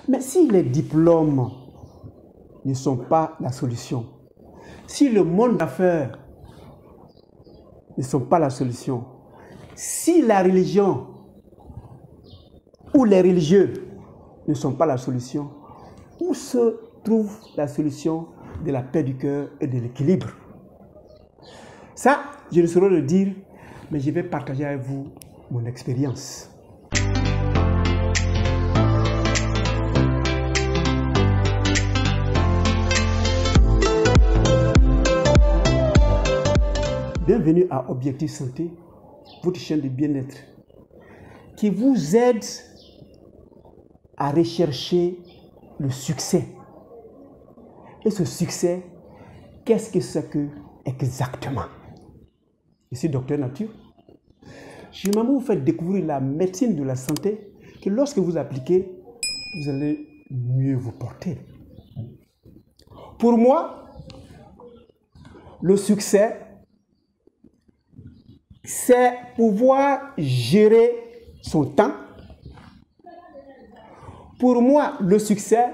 Mais si les diplômes ne sont pas la solution, si le monde d'affaires ne sont pas la solution, si la religion ou les religieux ne sont pas la solution, où se trouve la solution de la paix du cœur et de l'équilibre? Ça, je ne saurais le dire, mais je vais partager avec vous mon expérience. Bienvenue à Objectif Santé, votre chaîne de bien-être qui vous aide à rechercher le succès. Et ce succès, qu'est-ce que c'est que exactement? Je suis docteur nature. Je vais vous faire découvrir la médecine de la santé que lorsque vous appliquez, vous allez mieux vous porter. Pour moi, le succès, c'est pouvoir gérer son temps. Pour moi, le succès,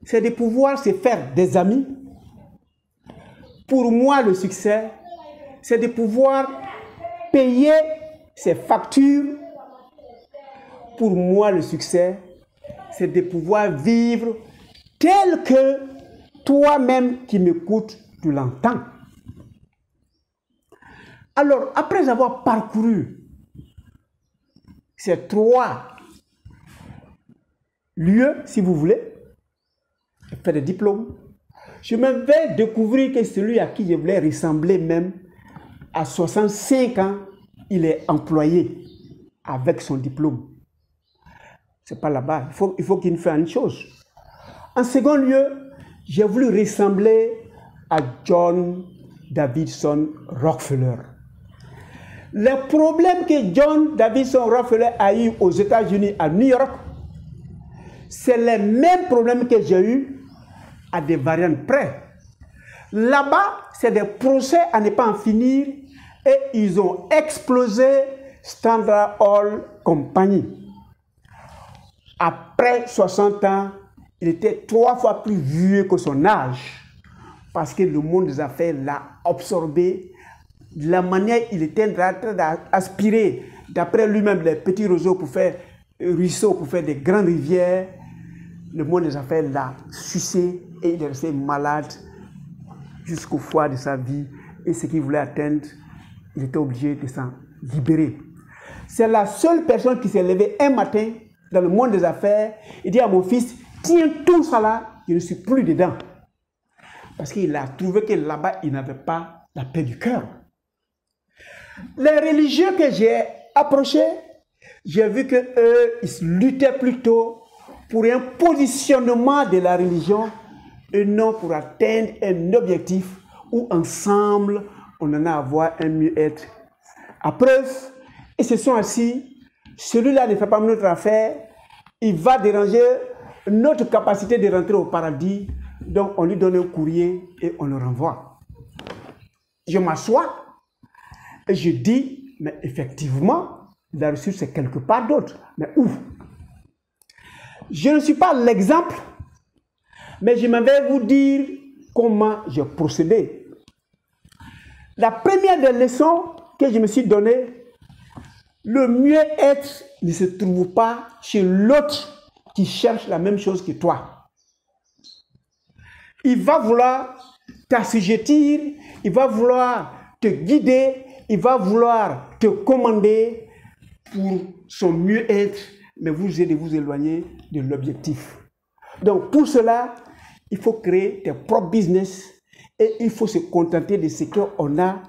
c'est de pouvoir se faire des amis. Pour moi, le succès, c'est de pouvoir payer ses factures. Pour moi, le succès, c'est de pouvoir vivre tel que toi-même qui m'écoutes, tu l'entends. Alors, après avoir parcouru ces trois lieux, si vous voulez, faire des diplômes, je me vais découvrir que celui à qui je voulais ressembler même, à 65 ans, il est employé avec son diplôme. C'est pas là-bas. Il faut qu'il fasse une chose. En second lieu, j'ai voulu ressembler à John Davidson Rockefeller. Les problèmes que John Davidson Rockefeller a eu aux États-Unis, à New York, c'est les mêmes problèmes que j'ai eu à des variantes près. Là-bas, c'est des procès à ne pas en finir et ils ont explosé Standard Oil Company. Après 60 ans, il était 3 fois plus vieux que son âge parce que le monde des affaires l'a absorbé. De la manière il était en train d'aspirer, d'après lui-même, les petits ruisseaux pour faire des grandes rivières, le monde des affaires l'a sucé et il est resté malade jusqu'au foie de sa vie. Et ce qu'il voulait atteindre, il était obligé de s'en libérer. C'est la seule personne qui s'est levée un matin dans le monde des affaires et dit à mon fils, tiens tout ça là, je ne suis plus dedans. Parce qu'il a trouvé que là-bas, il n'avait pas la paix du cœur. Les religieux que j'ai approchés, j'ai vu qu'eux, ils luttaient plutôt pour un positionnement de la religion et non pour atteindre un objectif où ensemble, on en a à avoir un mieux-être. À preuve, ils se sont assis, celui-là ne fait pas notre affaire, il va déranger notre capacité de rentrer au paradis, donc on lui donne un courrier et on le renvoie. Je m'assois et je dis, mais effectivement, la ressource c'est quelque part d'autre. Mais où? Je ne suis pas l'exemple, mais je vais vous dire comment j'ai procédé. La première des leçons que je me suis donnée, le mieux-être ne se trouve pas chez l'autre qui cherche la même chose que toi. Il va vouloir t'assujettir, il va vouloir te guider, il va vouloir te commander pour son mieux-être, mais vous aidez vous éloigner de l'objectif. Donc pour cela, il faut créer tes propres business et il faut se contenter de ce qu'on a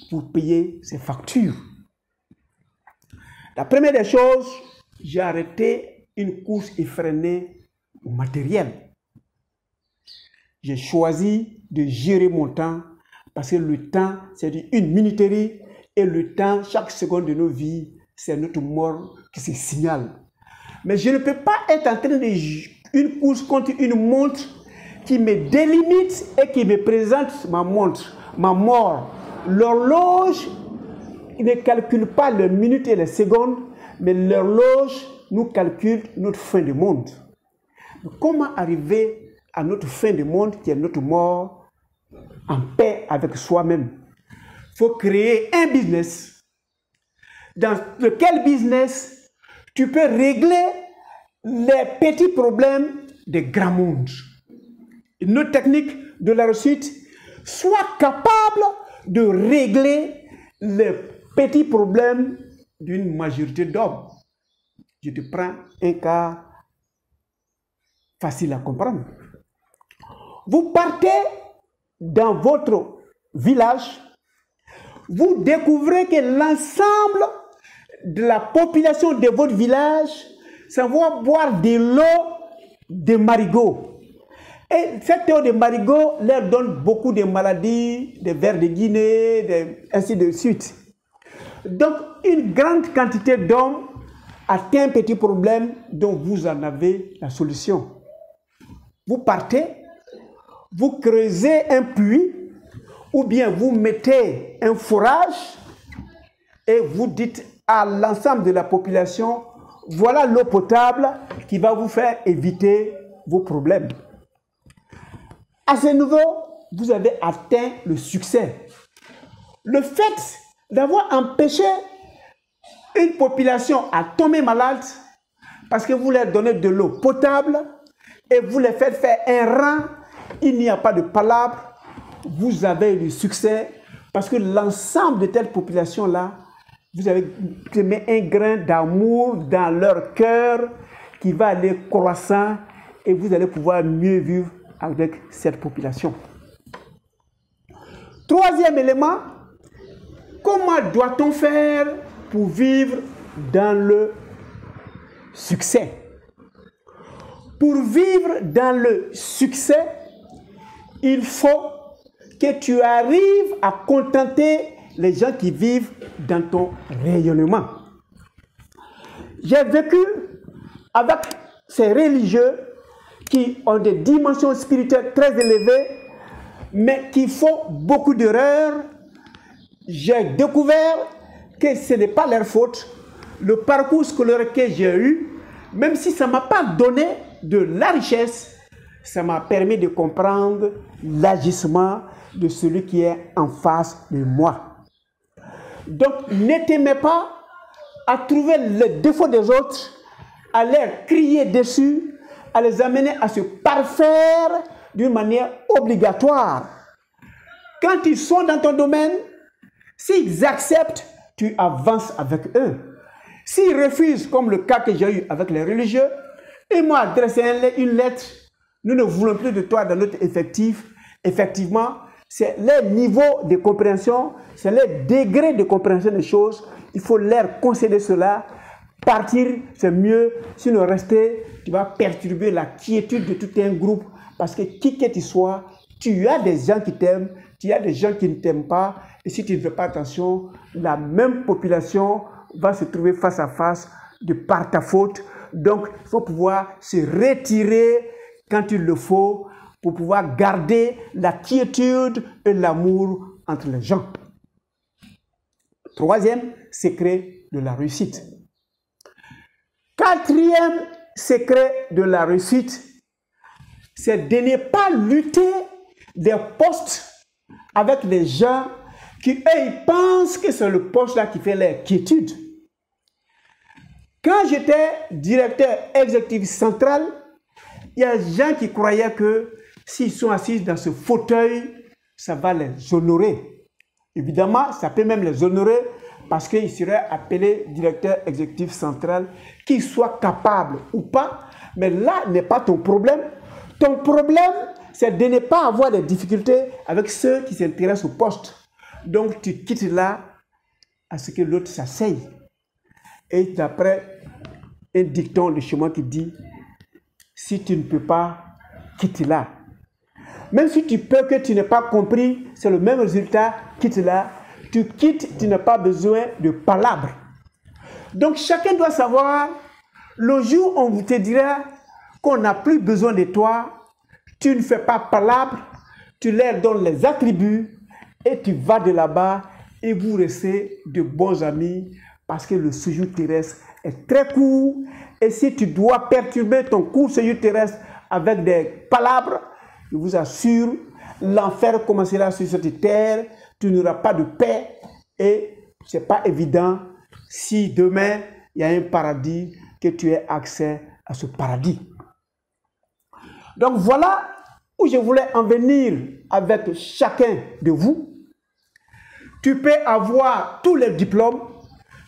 pour payer ses factures. La première des choses, j'ai arrêté une course effrénée au matériel. J'ai choisi de gérer mon temps parce que le temps, c'est une minuterie et le temps, chaque seconde de nos vies, c'est notre mort qui se signale. Mais je ne peux pas être en train de une course contre une montre qui me délimite et qui me présente ma montre, ma mort. L'horloge ne calcule pas les minutes et les secondes, mais l'horloge nous calcule notre fin du monde. Comment arriver à notre fin de monde, qui est notre mort, en paix avec soi-même? Il faut créer un business. Dans lequel business tu peux régler les petits problèmes des grands mondes. Une autre technique de la réussite, sois capable de régler les petits problèmes d'une majorité d'hommes. Je te prends un cas facile à comprendre. Vous partez dans votre village, vous découvrez que l'ensemble de la population de votre village s'en va boire de l'eau de marigot. Et cette eau de marigot leur donne beaucoup de maladies, des vers de Guinée, ainsi de suite. Donc, une grande quantité d'hommes atteint un petit problème dont vous en avez la solution. Vous partez, vous creusez un puits, ou bien vous mettez un forage et vous dites à l'ensemble de la population, voilà l'eau potable qui va vous faire éviter vos problèmes. À ce niveau, vous avez atteint le succès. Le fait d'avoir empêché une population à tomber malade parce que vous leur donnez de l'eau potable et vous les faites faire un rang, il n'y a pas de palabre, vous avez le succès parce que l'ensemble de telle population-là, vous avez mis un grain d'amour dans leur cœur qui va aller croissant et vous allez pouvoir mieux vivre avec cette population. Troisième élément, comment doit-on faire pour vivre dans le succès? Pour vivre dans le succès, il faut que tu arrives à contenter les gens qui vivent dans ton rayonnement. J'ai vécu avec ces religieux qui ont des dimensions spirituelles très élevées, mais qui font beaucoup d'erreurs. J'ai découvert que ce n'est pas leur faute. Le parcours scolaire que j'ai eu, même si ça ne m'a pas donné de la richesse, ça m'a permis de comprendre l'agissement de celui qui est en face de moi. Donc, ne t'aimez pas à trouver les défauts des autres, à leur crier dessus, à les amener à se parfaire d'une manière obligatoire. Quand ils sont dans ton domaine, s'ils acceptent, tu avances avec eux. S'ils refusent, comme le cas que j'ai eu avec les religieux, ils m'ont adressé une lettre. Nous ne voulons plus de toi dans notre effectif. Effectivement, c'est les niveaux de compréhension, c'est les degrés de compréhension des choses. Il faut leur concéder cela. Partir, c'est mieux. Sinon, rester, tu vas perturber la quiétude de tout un groupe. Parce que qui que tu sois, tu as des gens qui t'aiment, tu as des gens qui ne t'aiment pas. Et si tu ne fais pas attention, la même population va se trouver face à face de par ta faute. Donc, il faut pouvoir se retirer quand il le faut pour pouvoir garder la quiétude et l'amour entre les gens. Troisième secret de la réussite. Quatrième secret de la réussite, c'est de ne pas lutter des postes avec les gens qui, eux, ils pensent que c'est le poste-là qui fait leur quiétude. Quand j'étais directeur exécutif central, il y a des gens qui croyaient que s'ils sont assis dans ce fauteuil, ça va les honorer. Évidemment, ça peut même les honorer parce qu'ils seraient appelés directeur exécutif central, qu'ils soient capables ou pas. Mais là n'est pas ton problème. Ton problème, c'est de ne pas avoir de difficultés avec ceux qui s'intéressent au poste. Donc, tu quittes là à ce que l'autre s'asseye. Et d'après un dicton de chez moi qui dit, si tu ne peux pas, quitte là. Même si tu peux que tu n'aies pas compris, c'est le même résultat, quitte là. Tu quittes, tu n'as pas besoin de palabres. Donc, chacun doit savoir, le jour où on te dira qu'on n'a plus besoin de toi, tu ne fais pas palabre, tu leur donnes les attributs et tu vas de là-bas et vous restez de bons amis parce que le séjour terrestre est très court et si tu dois perturber ton court séjour terrestre avec des palabres, je vous assure, l'enfer commencera sur cette terre, tu n'auras pas de paix et ce n'est pas évident si demain il y a un paradis que tu aies accès à ce paradis. Donc voilà où je voulais en venir avec chacun de vous. Tu peux avoir tous les diplômes,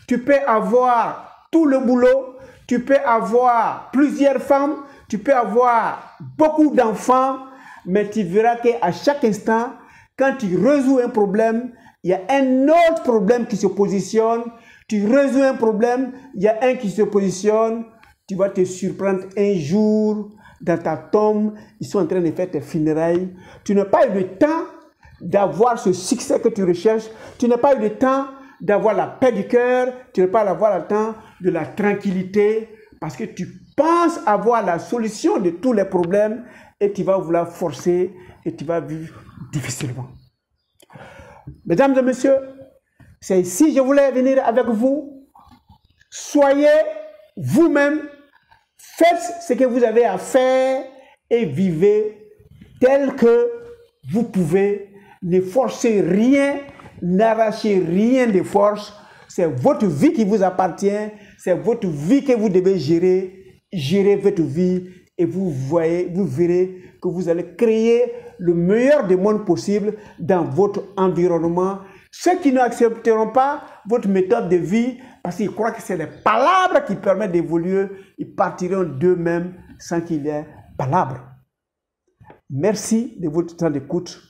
tu peux avoir tout le boulot, tu peux avoir plusieurs femmes, tu peux avoir beaucoup d'enfants, mais tu verras qu'à chaque instant, quand tu résous un problème, il y a un autre problème qui se positionne. Tu résous un problème, il y a un qui se positionne. Tu vas te surprendre un jour dans ta tombe. Ils sont en train de faire tes funérailles. Tu n'as pas eu le temps d'avoir ce succès que tu recherches. Tu n'as pas eu le temps d'avoir la paix du cœur. Tu n'as pas avoir le temps de la tranquillité parce que tu penses avoir la solution de tous les problèmes et tu vas vouloir forcer et tu vas vivre difficilement. Mesdames et messieurs, c'est ici que je voulais venir avec vous. Soyez vous-même, faites ce que vous avez à faire et vivez tel que vous pouvez. Ne forcez rien, n'arrachez rien de force. C'est votre vie qui vous appartient, c'est votre vie que vous devez gérer. Gérez votre vie et vous verrez que vous allez créer le meilleur des mondes possible dans votre environnement. Ceux qui n'accepteront pas votre méthode de vie, parce qu'ils croient que c'est les palabres qui permettent d'évoluer, ils partiront d'eux-mêmes sans qu'il y ait palabres. Merci de votre temps d'écoute.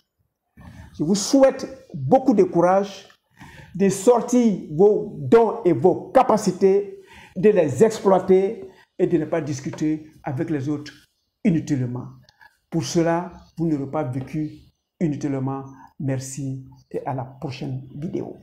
Je vous souhaite beaucoup de courage, de sortir vos dons et vos capacités, de les exploiter et de ne pas discuter avec les autres inutilement. Pour cela, vous n'aurez pas vécu inutilement. Merci et à la prochaine vidéo.